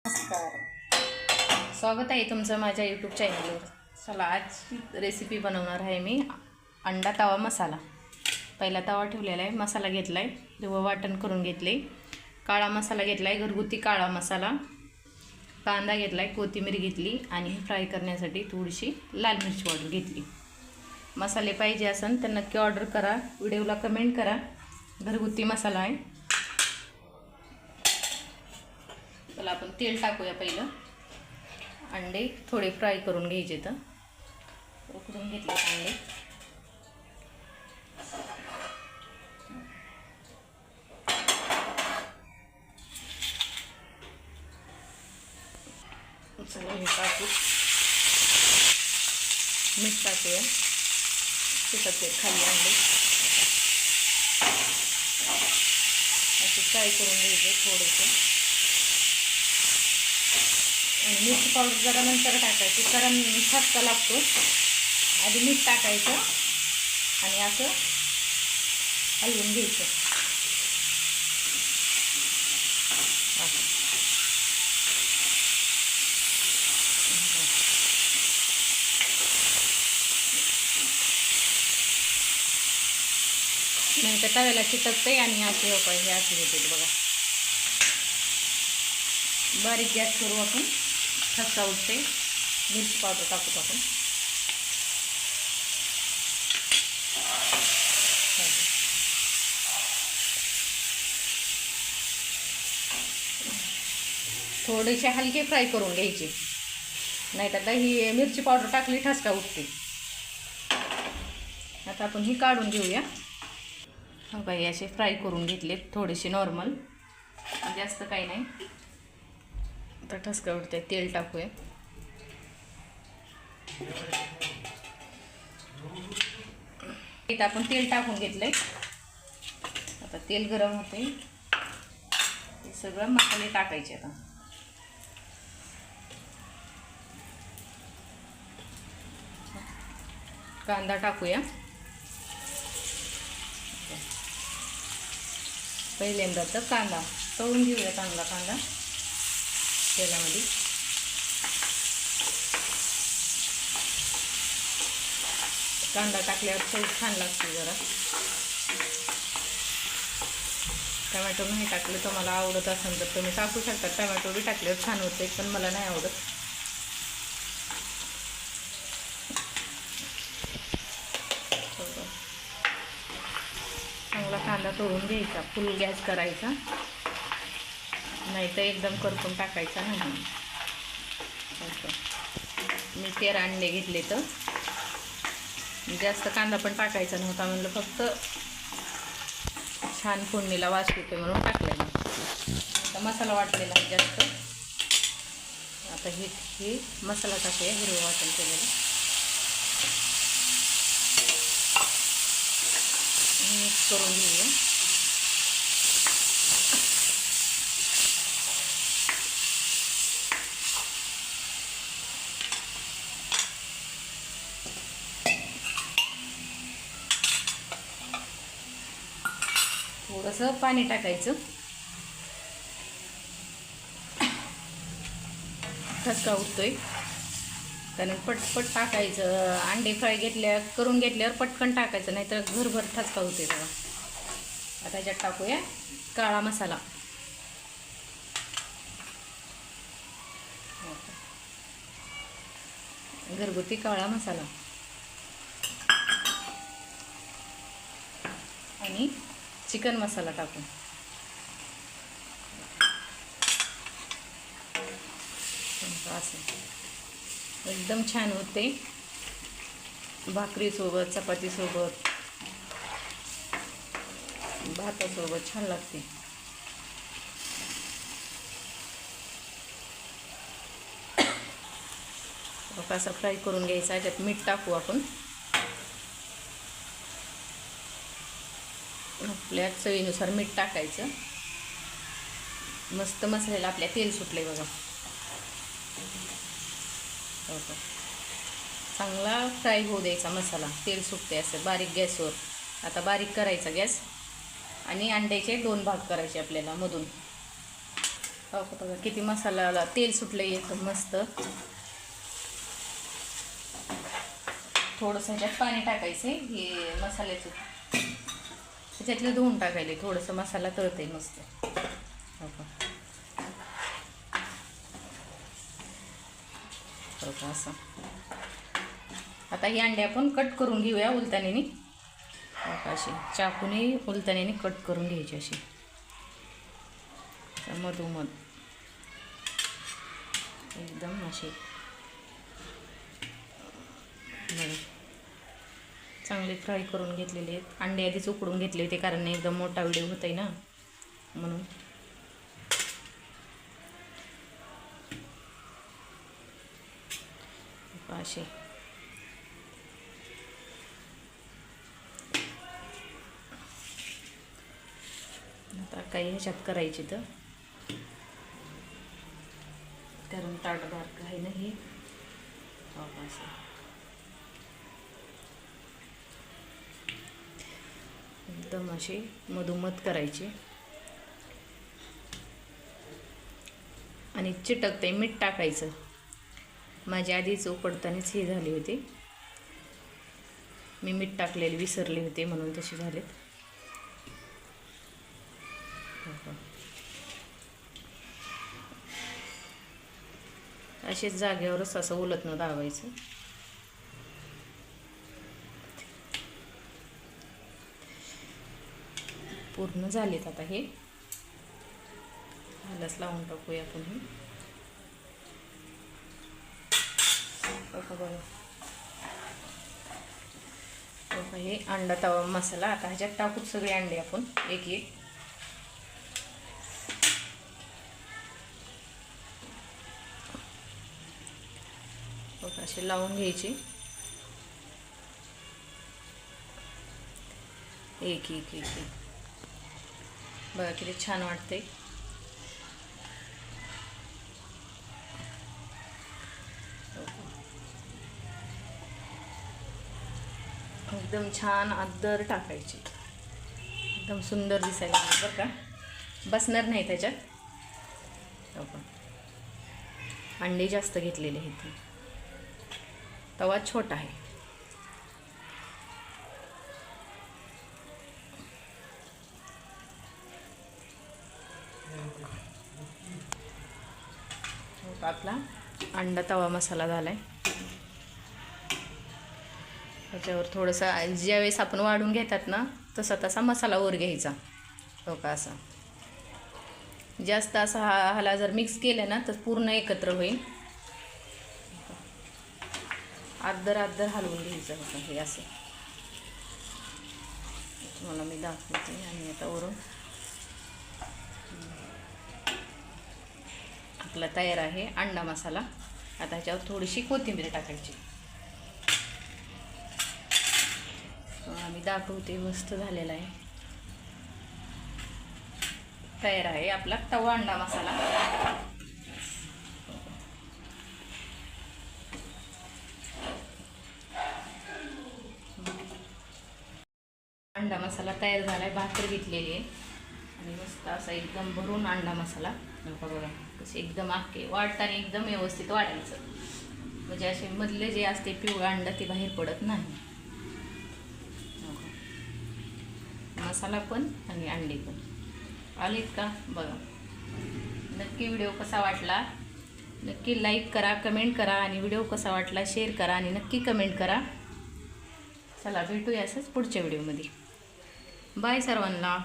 नमस्कार, स्वागत आहे तुमचं माझ्या यूट्यूब चॅनलवर. चला, आज रेसिपी बनवणार आहे मी अंडा तवा मसाला. पहिला तवा ठेवलेला आहे, मसाला घेतला आहे, हिरवं वाटण करून घेतले, काळा मसाला घेतला आहे, घरगुती काळा मसाला, कांदा घेतला आहे, कोथिंबीर घेतली आणि फ्राय करण्यासाठी थोडीशी लाल मिरची पावडर घेतली. मसाले पाहिजे असेल तर नक्की ऑर्डर करा, व्हिडिओला कमेंट करा. घरगुती मसाला आहे. चला आपण तेल टाकूया. पहिलं अंडे थोडे फ्राय करून घ्यायचे, तर उकडून घेतले अंडे. चला हे टाकू, मीठ टाकूया, चिकटते खाली अंडे असे फ्राय करून घ्यायचे थोडेसे. आणि मिरची पावडर जरा नंतर टाकायची, कारण ठसका लागतो. आधी मीठ टाकायचं आणि असं हलवून घ्यायचं. नाही तर तव्याला चिटकते आणि असे हे असे होते बघा. बारीक गॅस करू आपण, ठसका उठते. मिरची पावडर टाकू आपण. थोडेसे हलके फ्राय करून घ्यायचे, नाही तर ही मिरची पावडर टाकली ठसका उठते. आता आपण ही काढून घेऊया. हो बाई, असे फ्राय करून घेतले थोडेसे नॉर्मल, जास्त काही नाही. आता ठसका उठते. तेल टाकूया. इथं आपण तेल टाकून घेतलंय. आता तेल गरम होते, हे सगळं मसाले टाकायचे. आता कांदा टाकूया. पहिल्यांदा तर कांदा तळून घेऊया. चांगला कांदा तेलामध्ये. कांदा टाकल्यावर चव छान लागते. जरा टमॅटो नाही टाकलं तर, मला आवडत असेल तर तुम्ही टाकू शकता. टमॅटो बी टाकल्यावर छान होते, पण मला नाही आवडत. चांगला कांदा तळून घ्यायचा, फुल गॅस करायचा, नाही तर एकदम करपून टाकायचा नाही. मी 13 अंडे घेतले, तर जास्त कांदा पण टाकायचा नव्हता. म्हणलं फक्त छान फोडणीला वास येते म्हणून टाकलं. आता मसाला वाटलेला आहे जास्त. आता हे मसाला टाकूया, हिरवं वाटण केलेलं. मिक्स करून घेऊया. थोडंसं पाणी टाकायचं. ठसका उठतोय, कारण पटपट टाकायचं. अंडे फ्राय करून घेतल्यावर पटकन टाकायचं, नाहीतर घरभर ठसका होते बघा. आता ह्याच्यात टाकूया काळा मसाला. घरगुती काळा मसाला आणि चिकन मसाला टाकून असं एकदम छान होते. भाकरीसोबत, चपातीसोबत, भातासोबत छान लागते. असा फ्राय करून घ्यायचा. त्यात मीठ टाकू आपण, आपल्या चवीनुसार मीठ टाकायचं. मस्त मसाल्याला आपल्या तेल सुटले बघा. चांगला फ्राय होऊ द्यायचा मसाला. तेल सुटते असं बारीक गॅसवर. आता बारीक करायचा गॅस आणि अंड्याचे 2 भाग करायचे आपल्याला मधून. बघा किती मसाल्याला तेल सुटलं एकदम मस्त. थोडंसं ह्याच्यात पाणी टाकायचं आहे, हे मसाल्याचं त्याच्यातलं धुवून टाकायले. थोडंसं मसाला तळते मस्त. असं आता ही अंडे आपण कट करून घेऊया उलतानेनी. अशी चाकूने उलतानेनी कट करून घ्यायची अशी मधोमध एकदम अशी. बरं चांगले फ्राय करून घेतलेले आहेत. अंडे आधीच उकडून घेतले होते कारण एकदम मोठा व्हिडिओ होता आहे ना म्हणून. असे आता काही ह्याच्यात करायची तर कारण ताटदार आहे ना हे. असं एकदम अशी मधोमध करायची आणि चिटकते. मीठ टाकायचं. माझ्या आधीच उकडतानाच हे झाले होते, मी मीठ टाकलेले विसरले होते म्हणून तसे झालेत. असेच जागेवरच असं उलटणं दाबायचं. पूर्ण झालेत आता हे. ह्यालाच लावून टाकूया आपण हे. बघा हे अंडा तवा मसाला. आता ह्याच्यात टाकूच सगळे अंडे आपण एक एक. बघा असे लावून घ्यायचे एक एक एक एक. बघा किती छान वाटते. एकदम छान अद्दर टाकायची. एकदम सुंदर दिसायला बरं का. बसणार नाही त्याच्यात. अंडे जास्त घेतलेले आहेत. तवा छोटा आहे. आपला अंडा तवा मसाला झालाय. त्याच्यावर थोडंसं ज्यावेळेस आपण वाढून घेतात ना तसा तसा मसाला वर घ्यायचा. हो का असं जास्त असा ह्याला जर मिक्स केलं ना तर पूर्ण एकत्र होईल. अद्दर अद्दर हलवून घ्यायचं होतं हे असं. तुम्हाला मी दाखवते. आणि आता वरून आपला तयार आहे अंडा मसाला. आता ह्याच्यावर थोडीशी कोथिंबीर टाकायची. आम्ही दाखवते. मस्त झालेला आहे. तयार आहे आपला तवा अंडा मसाला. अंडा मसाला तयार झाला आहे. भाकर घेतलेली आहे आणि मस्त असा एकदम भरून अंडा मसाला. बघा कसे एकदम आखे वाढताना एकदम व्यवस्थित वाढायचं म्हणजे असे मधले जे असते पिवळं अंडा ते बाहेर पडत नाही. मसाला पण आणि अंडे पण आलेत का बघा. नक्की व्हिडिओ कसा वाटला नक्की लाईक करा, कमेंट करा आणि व्हिडिओ कसा वाटला शेअर करा आणि नक्की कमेंट करा. चला भेटूया असंच पुढच्या व्हिडिओमध्ये. बाय सर्वांना.